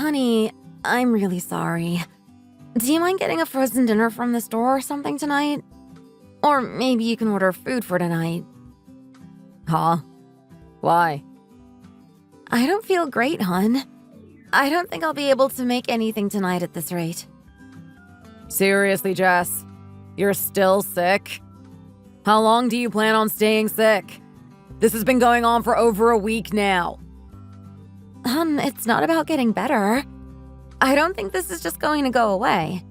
Honey, I'm really sorry. Do you mind getting a frozen dinner from the store or something tonight? Or maybe you can order food for tonight. Huh? Why? I don't feel great, hon. I don't think I'll be able to make anything tonight at this rate. Seriously, Jess? You're still sick? How long do you plan on staying sick? This has been going on for over a week now. Hon, it's not about getting better. I don't think this is just going to go away.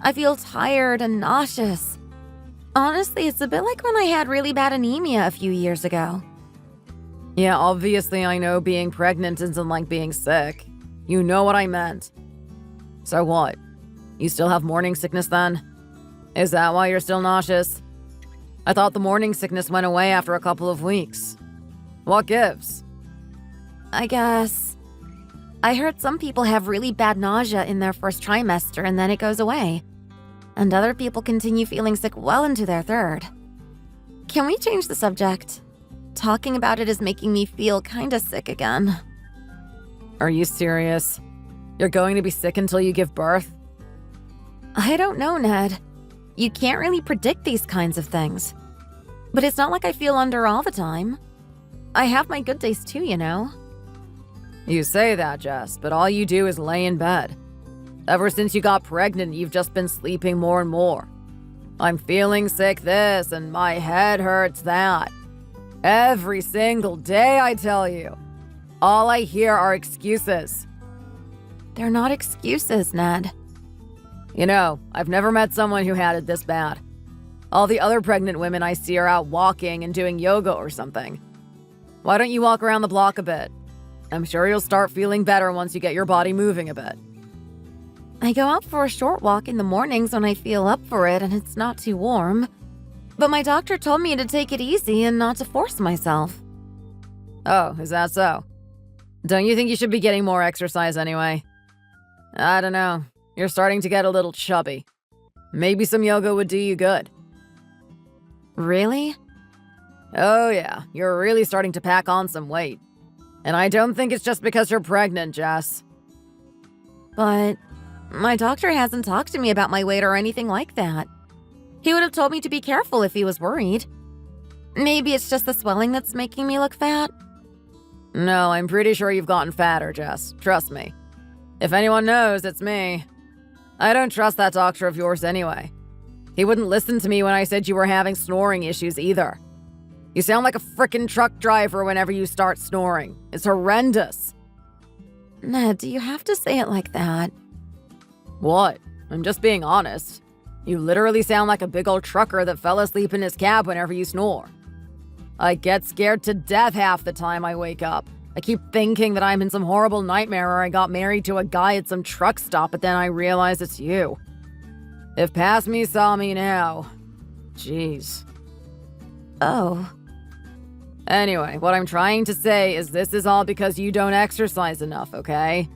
I feel tired and nauseous. Honestly, it's a bit like when I had really bad anemia a few years ago. Yeah, obviously I know being pregnant isn't like being sick. You know what I meant. So what? You still have morning sickness then? Is that why you're still nauseous? I thought the morning sickness went away after a couple of weeks. What gives? I guess. I heard some people have really bad nausea in their first trimester and then it goes away. And other people continue feeling sick well into their third. Can we change the subject? Talking about it is making me feel kinda sick again. Are you serious? You're going to be sick until you give birth? I don't know, Ned. You can't really predict these kinds of things. But it's not like I feel under all the time. I have my good days too, you know. You say that, Jess, but all you do is lay in bed. Ever since you got pregnant, you've just been sleeping more and more. I'm feeling sick this, and my head hurts that. Every single day, I tell you. All I hear are excuses. They're not excuses, Ned. You know, I've never met someone who had it this bad. All the other pregnant women I see are out walking and doing yoga or something. Why don't you walk around the block a bit? I'm sure you'll start feeling better once you get your body moving a bit. I go out for a short walk in the mornings when I feel up for it and it's not too warm. But my doctor told me to take it easy and not to force myself. Oh, is that so? Don't you think you should be getting more exercise anyway? I don't know. You're starting to get a little chubby. Maybe some yoga would do you good. Really? Oh yeah, you're really starting to pack on some weight. And I don't think it's just because you're pregnant, Jess. But my doctor hasn't talked to me about my weight or anything like that. He would have told me to be careful if he was worried. Maybe it's just the swelling that's making me look fat? No, I'm pretty sure you've gotten fatter, Jess. Trust me. If anyone knows, it's me. I don't trust that doctor of yours anyway. He wouldn't listen to me when I said you were having snoring issues either. You sound like a frickin' truck driver whenever you start snoring. It's horrendous. Ned, do you have to say it like that? What? I'm just being honest. You literally sound like a big old trucker that fell asleep in his cab whenever you snore. I get scared to death half the time I wake up. I keep thinking that I'm in some horrible nightmare or I got married to a guy at some truck stop, but then I realize it's you. If past me saw me now. Jeez. Oh. Anyway, what I'm trying to say is this is all because you don't exercise enough, okay?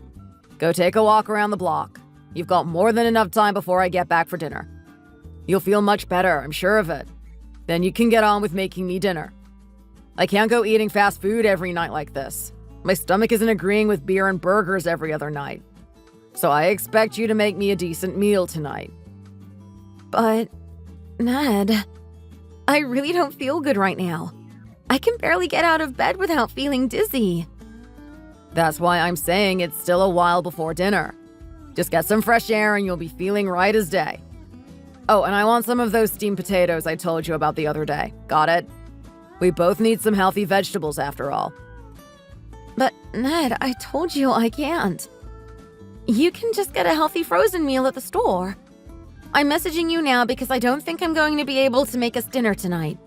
Go take a walk around the block. You've got more than enough time before I get back for dinner. You'll feel much better, I'm sure of it. Then you can get on with making me dinner. I can't go eating fast food every night like this. My stomach isn't agreeing with beer and burgers every other night. So I expect you to make me a decent meal tonight. But, Ned, I really don't feel good right now. I can barely get out of bed without feeling dizzy. That's why I'm saying it's still a while before dinner. Just get some fresh air and you'll be feeling right as day. Oh, and I want some of those steamed potatoes I told you about the other day. Got it? We both need some healthy vegetables after all. But, Ned, I told you I can't. You can just get a healthy frozen meal at the store. I'm messaging you now because I don't think I'm going to be able to make us dinner tonight.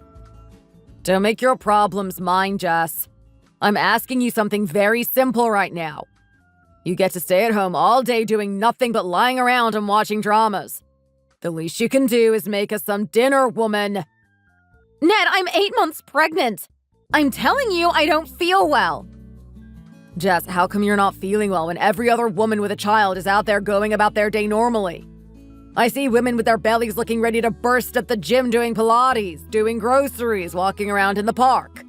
Don't make your problems mine, Jess. I'm asking you something very simple right now. You get to stay at home all day doing nothing but lying around and watching dramas. The least you can do is make us some dinner, woman. Ned, I'm 8 months pregnant. I'm telling you, I don't feel well. Jess, how come you're not feeling well when every other woman with a child is out there going about their day normally? I see women with their bellies looking ready to burst at the gym doing Pilates, doing groceries, walking around in the park.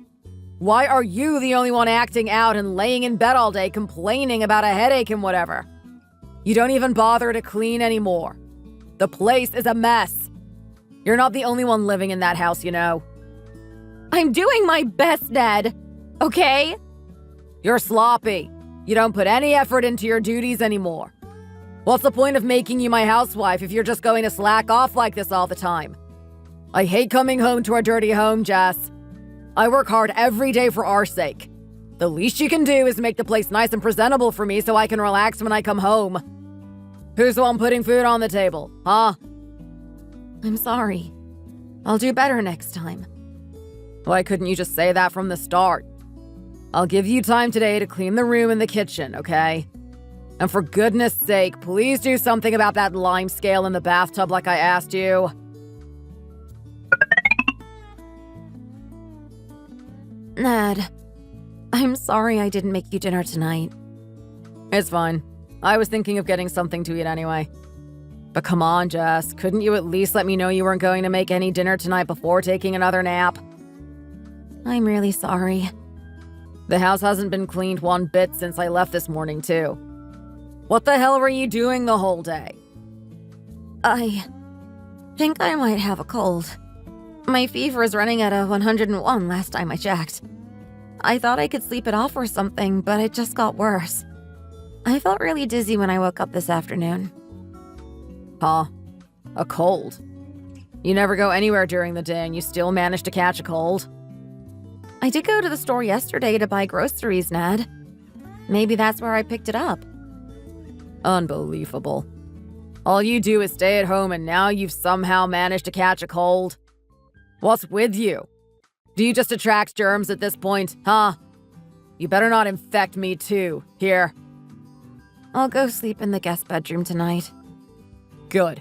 Why are you the only one acting out and laying in bed all day complaining about a headache and whatever? You don't even bother to clean anymore. The place is a mess. You're not the only one living in that house, you know. I'm doing my best, Ned. Okay? You're sloppy. You don't put any effort into your duties anymore. What's the point of making you my housewife if you're just going to slack off like this all the time? I hate coming home to a dirty home, Jess. I work hard every day for our sake. The least you can do is make the place nice and presentable for me so I can relax when I come home. Who's the one putting food on the table, huh? I'm sorry. I'll do better next time. Why couldn't you just say that from the start? I'll give you time today to clean the room and the kitchen, okay? And for goodness sake, please do something about that lime scale in the bathtub like I asked you. Ned, I'm sorry I didn't make you dinner tonight. It's fine. I was thinking of getting something to eat anyway. But come on, Jess, couldn't you at least let me know you weren't going to make any dinner tonight before taking another nap? I'm really sorry. The house hasn't been cleaned one bit since I left this morning, too. What the hell were you doing the whole day? I think I might have a cold. My fever is running at a 101 last time I checked. I thought I could sleep it off or something, but it just got worse. I felt really dizzy when I woke up this afternoon. Huh? A cold? You never go anywhere during the day and you still manage to catch a cold? I did go to the store yesterday to buy groceries, Ned. Maybe that's where I picked it up. Unbelievable. All you do is stay at home and now you've somehow managed to catch a cold? What's with you? Do you just attract germs at this point, huh? You better not infect me too. Here. I'll go sleep in the guest bedroom tonight. Good.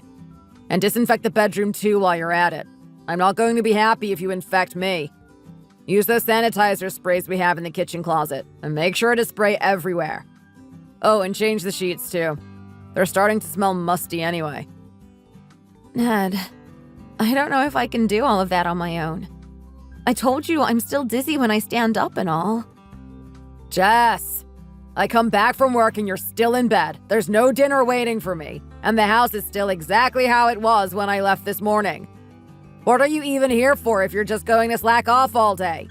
And disinfect the bedroom too while you're at it. I'm not going to be happy if you infect me. Use those sanitizer sprays we have in the kitchen closet, and make sure to spray everywhere. Oh, and change the sheets too. They're starting to smell musty anyway. Ned, I don't know if I can do all of that on my own. I told you I'm still dizzy when I stand up and all. Jess! I come back from work and you're still in bed. There's no dinner waiting for me, and the house is still exactly how it was when I left this morning. What are you even here for if you're just going to slack off all day?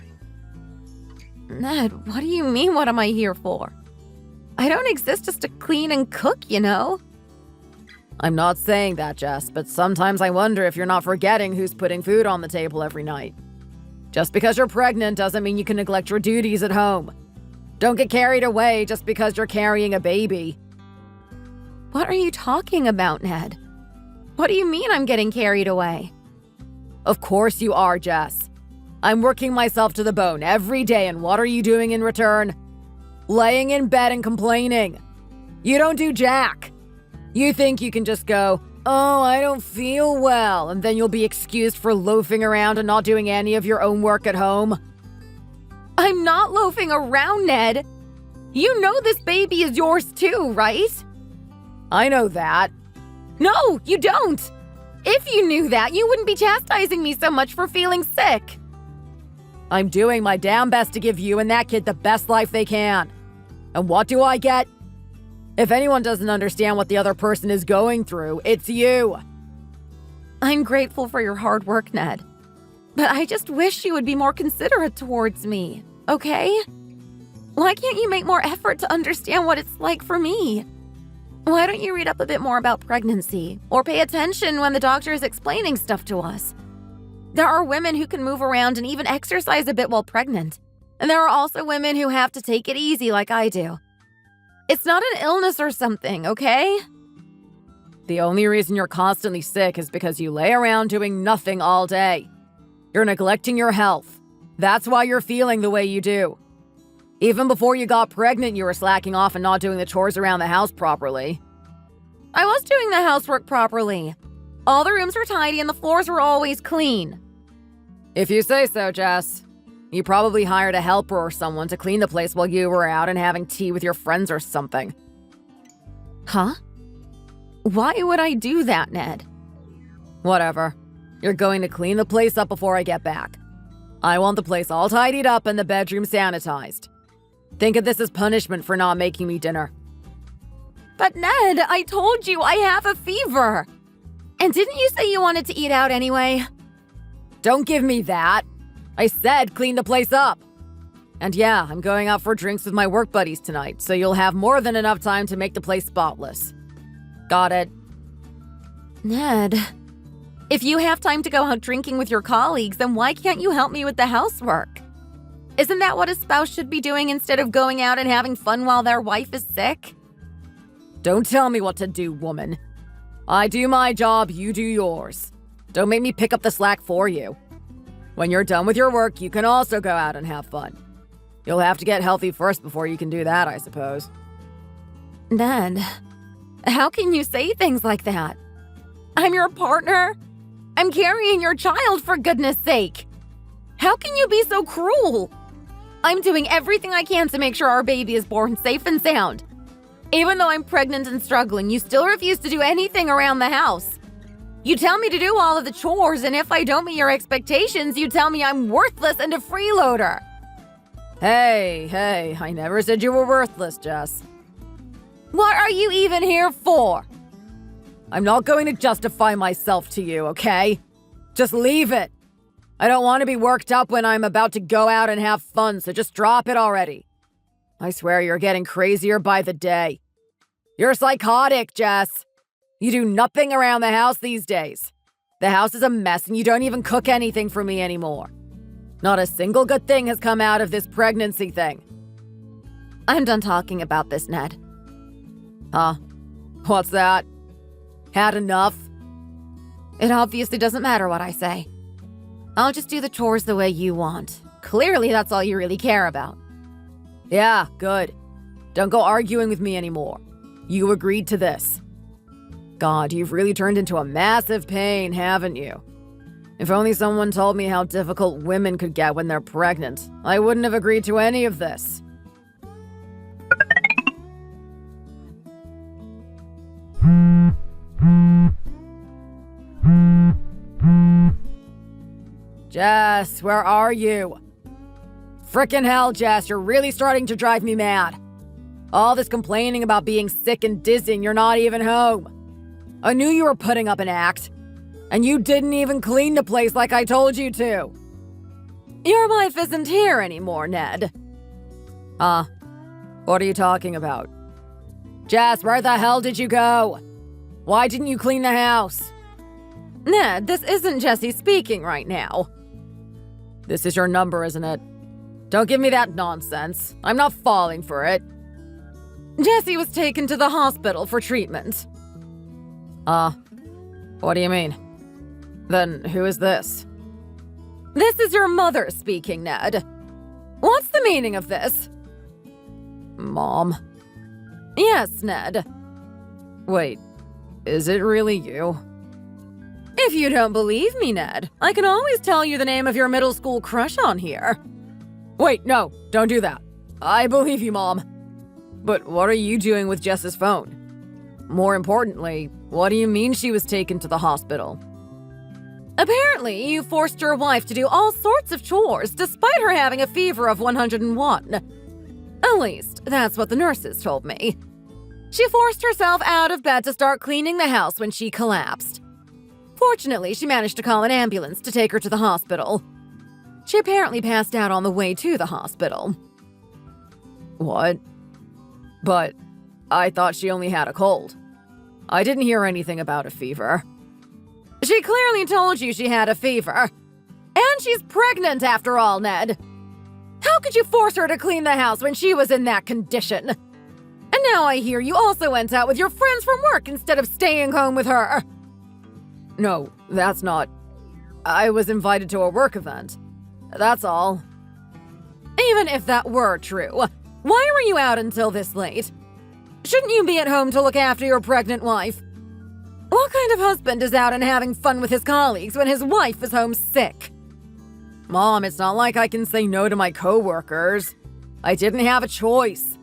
Ned, what do you mean, what am I here for? I don't exist just to clean and cook, you know? I'm not saying that, Jess, but sometimes I wonder if you're not forgetting who's putting food on the table every night. Just because you're pregnant doesn't mean you can neglect your duties at home. Don't get carried away just because you're carrying a baby. What are you talking about, Ned? What do you mean I'm getting carried away? Of course you are, Jess. I'm working myself to the bone every day, and what are you doing in return? Laying in bed and complaining. You don't do jack. You think you can just go, oh, I don't feel well, and then you'll be excused for loafing around and not doing any of your own work at home? I'm not loafing around, Ned. You know this baby is yours too, right? I know that. No, you don't. If you knew that, you wouldn't be chastising me so much for feeling sick. I'm doing my damn best to give you and that kid the best life they can. And what do I get? If anyone doesn't understand what the other person is going through, it's you. I'm grateful for your hard work, Ned. But I just wish you would be more considerate towards me, okay? Why can't you make more effort to understand what it's like for me? Why don't you read up a bit more about pregnancy, or pay attention when the doctor is explaining stuff to us? There are women who can move around and even exercise a bit while pregnant. And there are also women who have to take it easy like I do. It's not an illness or something, okay? The only reason you're constantly sick is because you lay around doing nothing all day. You're neglecting your health. That's why you're feeling the way you do. Even before you got pregnant, you were slacking off and not doing the chores around the house properly. I was doing the housework properly. All the rooms were tidy and the floors were always clean. If you say so, Jess. You probably hired a helper or someone to clean the place while you were out and having tea with your friends or something. Huh? Why would I do that, Ned? Whatever. You're going to clean the place up before I get back. I want the place all tidied up and the bedroom sanitized. Think of this as punishment for not making me dinner. But Ned, I told you I have a fever. And didn't you say you wanted to eat out anyway? Don't give me that. I said clean the place up. And yeah, I'm going out for drinks with my work buddies tonight, so you'll have more than enough time to make the place spotless. Got it? Ned, if you have time to go out drinking with your colleagues, then why can't you help me with the housework? Isn't that what a spouse should be doing instead of going out and having fun while their wife is sick? Don't tell me what to do, woman. I do my job, you do yours. Don't make me pick up the slack for you. When you're done with your work, you can also go out and have fun. You'll have to get healthy first before you can do that, I suppose. Ned, how can you say things like that? I'm your partner. I'm carrying your child, for goodness sake. How can you be so cruel? I'm doing everything I can to make sure our baby is born safe and sound. Even though I'm pregnant and struggling, you still refuse to do anything around the house. You tell me to do all of the chores, and if I don't meet your expectations, you tell me I'm worthless and a freeloader. Hey, I never said you were worthless, Jess. What are you even here for? I'm not going to justify myself to you, okay? Just leave it. I don't want to be worked up when I'm about to go out and have fun, so just drop it already. I swear you're getting crazier by the day. You're psychotic, Jess. You do nothing around the house these days. The house is a mess and you don't even cook anything for me anymore. Not a single good thing has come out of this pregnancy thing. I'm done talking about this, Ned. Huh? What's that? Had enough? It obviously doesn't matter what I say. I'll just do the chores the way you want. Clearly, that's all you really care about. Yeah, good. Don't go arguing with me anymore. You agreed to this. God, you've really turned into a massive pain, haven't you? If only someone told me how difficult women could get when they're pregnant, I wouldn't have agreed to any of this. Jess, where are you? Frickin' hell, Jess, you're really starting to drive me mad. All this complaining about being sick and dizzy and you're not even home. I knew you were putting up an act. And you didn't even clean the place like I told you to. Your wife isn't here anymore, Ned. What are you talking about? Jess, where the hell did you go? Why didn't you clean the house? Ned, this isn't Jesse speaking right now. This is your number, isn't it? Don't give me that nonsense. I'm not falling for it. Jesse was taken to the hospital for treatment. What do you mean? Then who is this? This is your mother speaking, Ned. What's the meaning of this? Mom? Yes, Ned. Wait, is it really you? If you don't believe me, Ned, I can always tell you the name of your middle school crush on here. Wait, no, don't do that. I believe you, Mom. But what are you doing with Jess's phone? More importantly, what do you mean she was taken to the hospital? Apparently, you forced your wife to do all sorts of chores despite her having a fever of 101. At least, that's what the nurses told me. She forced herself out of bed to start cleaning the house when she collapsed. Fortunately, she managed to call an ambulance to take her to the hospital. She apparently passed out on the way to the hospital. What? But I thought she only had a cold. I didn't hear anything about a fever. She clearly told you she had a fever. And she's pregnant after all, Ned. How could you force her to clean the house when she was in that condition? And now I hear you also went out with your friends from work instead of staying home with her. No, that's not. I was invited to a work event. That's all. Even if that were true, why were you out until this late? Shouldn't you be at home to look after your pregnant wife? What kind of husband is out and having fun with his colleagues when his wife is home sick? Mom, it's not like I can say no to my coworkers. I didn't have a choice.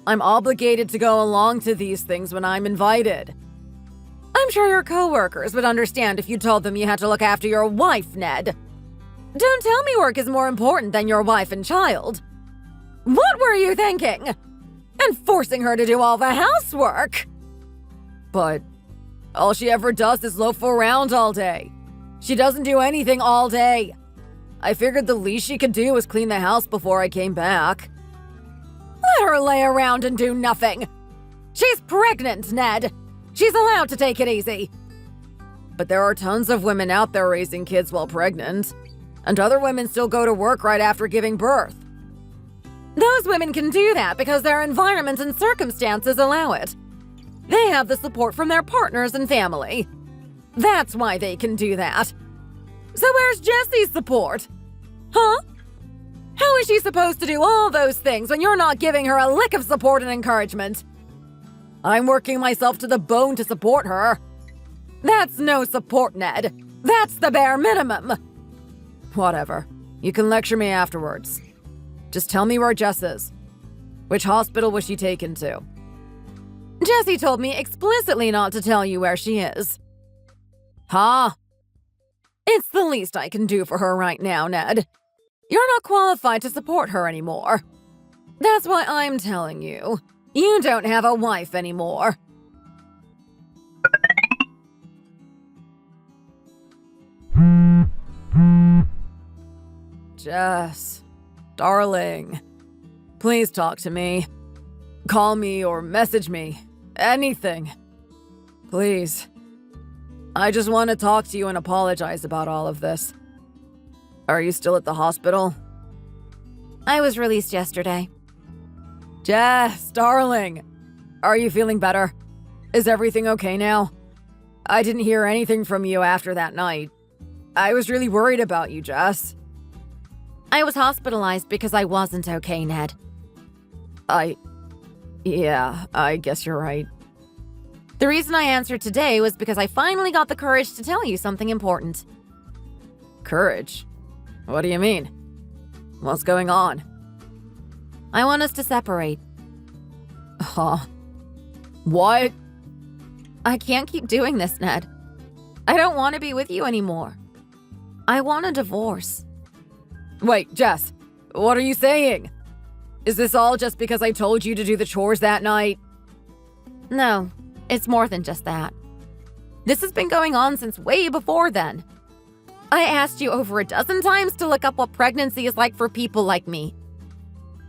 I'm obligated to go along to these things when I'm invited. I'm sure your coworkers would understand if you told them you had to look after your wife, Ned. Don't tell me work is more important than your wife and child. What were you thinking? And forcing her to do all the housework? But all she ever does is loaf around all day. She doesn't do anything all day. I figured the least she could do was clean the house before I came back. Let her lay around and do nothing. She's pregnant, Ned. She's allowed to take it easy. But there are tons of women out there raising kids while pregnant, and other women still go to work right after giving birth. Those women can do that because their environment and circumstances allow it. They have the support from their partners and family. That's why they can do that. So where's Jessie's support? Huh? How is she supposed to do all those things when you're not giving her a lick of support and encouragement? I'm working myself to the bone to support her. That's no support, Ned. That's the bare minimum. Whatever. You can lecture me afterwards. Just tell me where Jess is. Which hospital was she taken to? Jessie told me explicitly not to tell you where she is. Huh? It's the least I can do for her right now, Ned. You're not qualified to support her anymore. That's why I'm telling you. You don't have a wife anymore. Jess, darling, please talk to me. Call me or message me. Anything. Please. I just want to talk to you and apologize about all of this. Are you still at the hospital? I was released yesterday. Jess, darling. Are you feeling better? Is everything okay now? I didn't hear anything from you after that night. I was really worried about you, Jess. I was hospitalized because I wasn't okay, Ned. Yeah, I guess you're right. The reason I answered today was because I finally got the courage to tell you something important. Courage? What do you mean? What's going on? I want us to separate. Huh? What? I can't keep doing this, Ned. I don't want to be with you anymore. I want a divorce. Wait, Jess, what are you saying? Is this all just because I told you to do the chores that night? No, it's more than just that. This has been going on since way before then. I asked you over a dozen times to look up what pregnancy is like for people like me.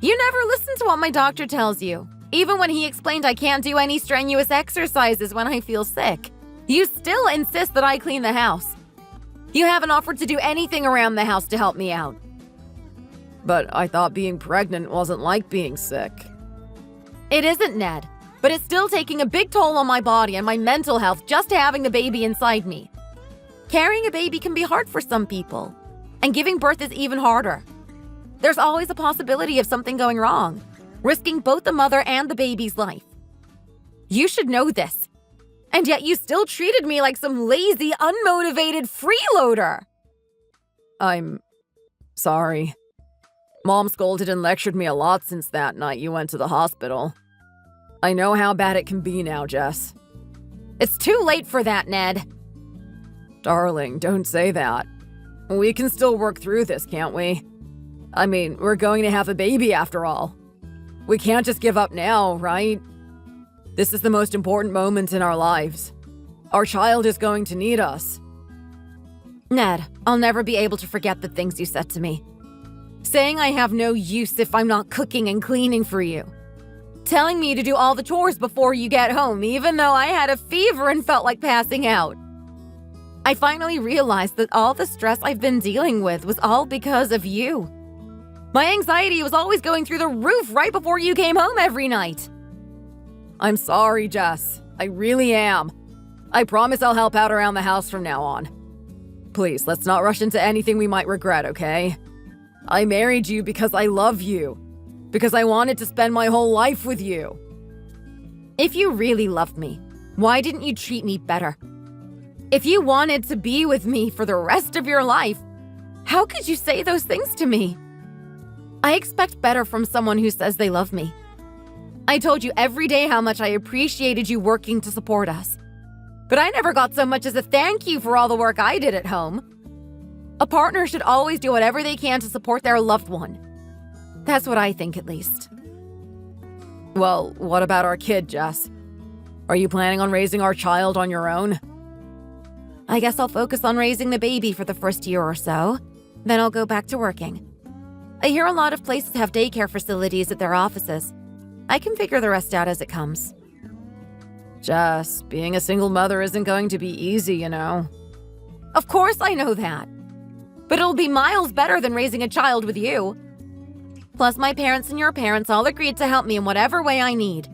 You never listen to what my doctor tells you. Even when he explained I can't do any strenuous exercises when I feel sick, you still insist that I clean the house. You haven't offered to do anything around the house to help me out. But I thought being pregnant wasn't like being sick. It isn't, Ned, but it's still taking a big toll on my body and my mental health just having the baby inside me. Carrying a baby can be hard for some people, and giving birth is even harder. There's always a possibility of something going wrong, risking both the mother and the baby's life. You should know this, and yet you still treated me like some lazy, unmotivated freeloader. I'm sorry. Mom scolded and lectured me a lot since that night you went to the hospital. I know how bad it can be now, Jess. It's too late for that, Ned. Darling, don't say that. We can still work through this, can't we? I mean, we're going to have a baby after all. We can't just give up now, right? This is the most important moment in our lives. Our child is going to need us. Ned, I'll never be able to forget the things you said to me. Saying I have no use if I'm not cooking and cleaning for you. Telling me to do all the chores before you get home, even though I had a fever and felt like passing out. I finally realized that all the stress I've been dealing with was all because of you. My anxiety was always going through the roof right before you came home every night. I'm sorry, Jess. I really am. I promise I'll help out around the house from now on. Please, let's not rush into anything we might regret, okay? I married you because I love you. Because I wanted to spend my whole life with you. If you really loved me, why didn't you treat me better? If you wanted to be with me for the rest of your life, how could you say those things to me? I expect better from someone who says they love me. I told you every day how much I appreciated you working to support us. But I never got so much as a thank you for all the work I did at home. A partner should always do whatever they can to support their loved one. That's what I think, at least. Well, what about our kid, Jess? Are you planning on raising our child on your own? I guess I'll focus on raising the baby for the first year or so. Then I'll go back to working. I hear a lot of places have daycare facilities at their offices. I can figure the rest out as it comes. Jess, being a single mother isn't going to be easy, you know. Of course I know that. But it'll be miles better than raising a child with you. Plus, my parents and your parents all agreed to help me in whatever way I need.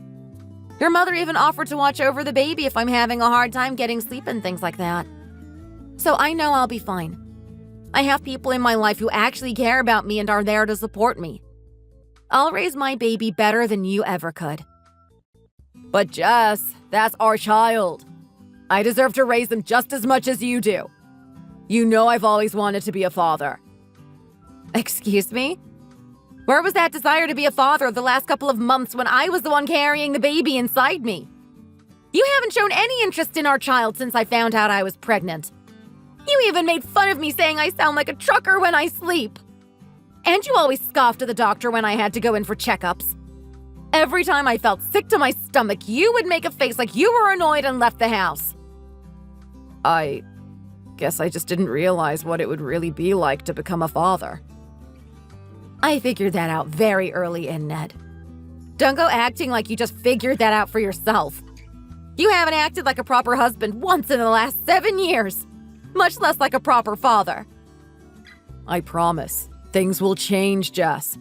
Your mother even offered to watch over the baby if I'm having a hard time getting sleep and things like that. So I know I'll be fine. I have people in my life who actually care about me and are there to support me. I'll raise my baby better than you ever could. But Jess, that's our child. I deserve to raise them just as much as you do. You know I've always wanted to be a father. Excuse me? Where was that desire to be a father the last couple of months when I was the one carrying the baby inside me? You haven't shown any interest in our child since I found out I was pregnant. You even made fun of me saying I sound like a trucker when I sleep. And you always scoffed at the doctor when I had to go in for checkups. Every time I felt sick to my stomach, you would make a face like you were annoyed and left the house. I guess I just didn't realize what it would really be like to become a father. I figured that out very early in, Ned. Don't go acting like you just figured that out for yourself. You haven't acted like a proper husband once in the last 7 years, much less like a proper father. I promise. Things will change, Jess.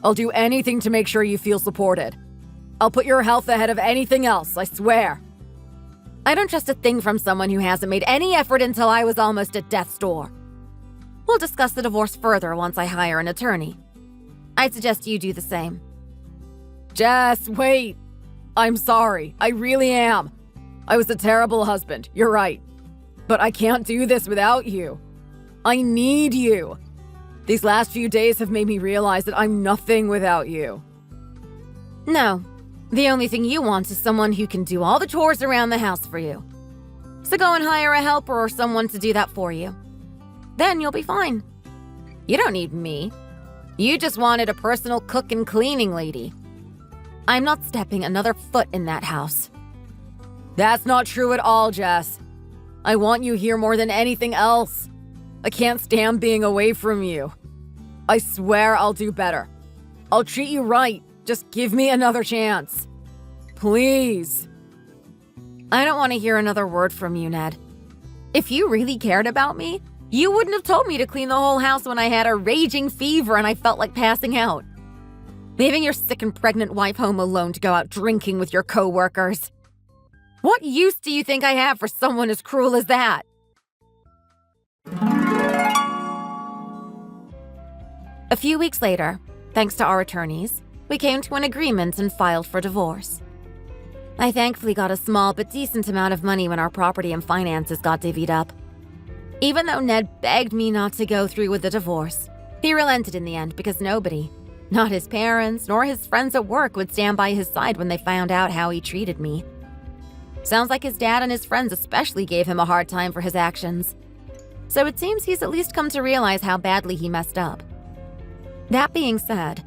I'll do anything to make sure you feel supported. I'll put your health ahead of anything else, I swear. I don't trust a thing from someone who hasn't made any effort until I was almost at death's door. We'll discuss the divorce further once I hire an attorney. I'd suggest you do the same. Jess, wait. I'm sorry. I really am. I was a terrible husband. You're right. But I can't do this without you. I need you. These last few days have made me realize that I'm nothing without you. No. The only thing you want is someone who can do all the chores around the house for you. So go and hire a helper or someone to do that for you. Then you'll be fine. You don't need me. You just wanted a personal cook and cleaning lady. I'm not stepping another foot in that house. That's not true at all, Jess. I want you here more than anything else. I can't stand being away from you. I swear I'll do better. I'll treat you right. Just give me another chance. Please. I don't want to hear another word from you, Ned. If you really cared about me, you wouldn't have told me to clean the whole house when I had a raging fever and I felt like passing out. Leaving your sick and pregnant wife home alone to go out drinking with your co-workers. What use do you think I have for someone as cruel as that? A few weeks later, thanks to our attorneys, we came to an agreement and filed for divorce. I thankfully got a small but decent amount of money when our property and finances got divvied up. Even though Ned begged me not to go through with the divorce, he relented in the end because nobody, not his parents nor his friends at work, would stand by his side when they found out how he treated me. Sounds like his dad and his friends especially gave him a hard time for his actions. So it seems he's at least come to realize how badly he messed up. That being said,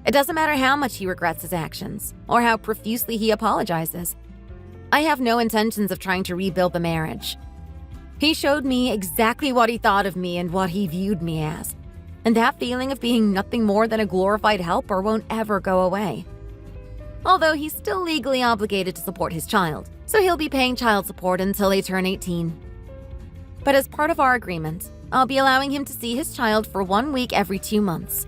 it doesn't matter how much he regrets his actions or how profusely he apologizes. I have no intentions of trying to rebuild the marriage. He showed me exactly what he thought of me and what he viewed me as, and that feeling of being nothing more than a glorified helper won't ever go away. Although he's still legally obligated to support his child, so he'll be paying child support until they turn 18. But as part of our agreement, I'll be allowing him to see his child for 1 week every 2 months.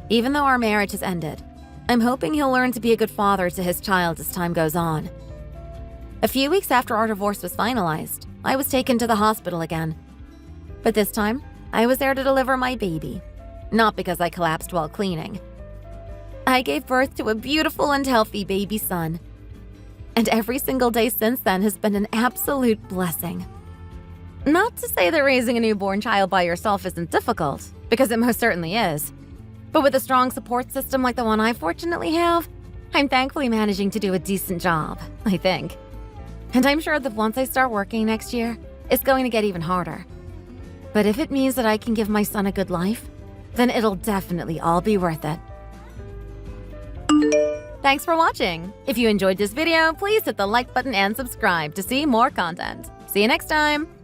Even though our marriage has ended, I'm hoping he'll learn to be a good father to his child as time goes on. A few weeks after our divorce was finalized, I was taken to the hospital again. But this time, I was there to deliver my baby, not because I collapsed while cleaning. I gave birth to a beautiful and healthy baby son. And every single day since then has been an absolute blessing. Not to say that raising a newborn child by yourself isn't difficult, because it most certainly is. But with a strong support system like the one I fortunately have, I'm thankfully managing to do a decent job, I think. And I'm sure that once I start working next year, it's going to get even harder. But if it means that I can give my son a good life, then it'll definitely all be worth it. Thanks for watching. If you enjoyed this video, please hit the like button and subscribe to see more content. See you next time.